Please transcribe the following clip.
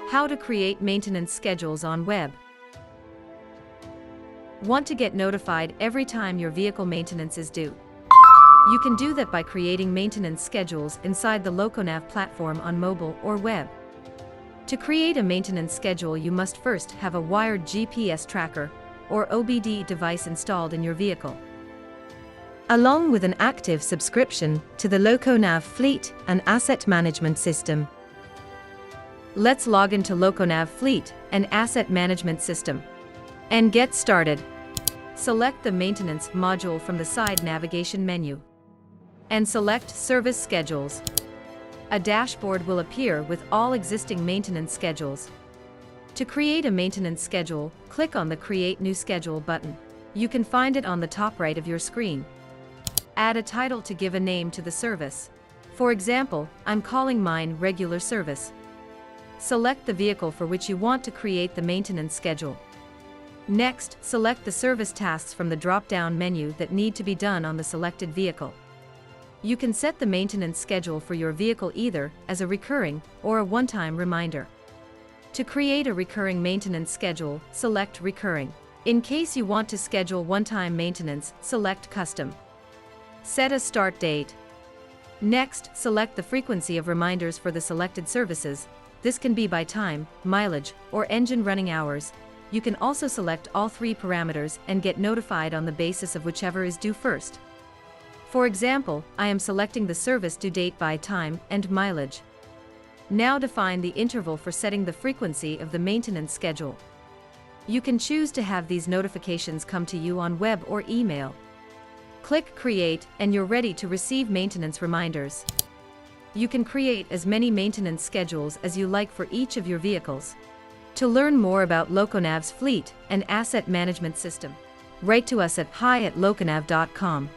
How to create maintenance schedules on web. Want to get notified every time your vehicle maintenance is due? You can do that by creating maintenance schedules inside the LocoNav platform on mobile or web. To create a maintenance schedule, you must first have a wired GPS tracker or OBD device installed in your vehicle, along with an active subscription to the LocoNav Fleet and Asset Management System. Let's log into LocoNav Fleet and Asset Management System and get started. Select the Maintenance module from the side navigation menu and select Service Schedules. A dashboard will appear with all existing maintenance schedules. To create a maintenance schedule, click on the Create New Schedule button. You can find it on the top right of your screen. Add a title to give a name to the service. For example, I'm calling mine Regular Service. Select the vehicle for which you want to create the maintenance schedule. Next, select the service tasks from the drop-down menu that need to be done on the selected vehicle. You can set the maintenance schedule for your vehicle either as a recurring or a one-time reminder. To create a recurring maintenance schedule, select Recurring. In case you want to schedule one-time maintenance, select Custom. Set a start date. Next, select the frequency of reminders for the selected services. This can be by time, mileage, or engine running hours. You can also select all three parameters and get notified on the basis of whichever is due first. For example, I am selecting the service due date by time and mileage. Now define the interval for setting the frequency of the maintenance schedule. You can choose to have these notifications come to you on web or email. Click Create and you're ready to receive maintenance reminders. You can create as many maintenance schedules as you like for each of your vehicles. To learn more about LocoNav's fleet and asset management system, write to us at hi@loconav.com.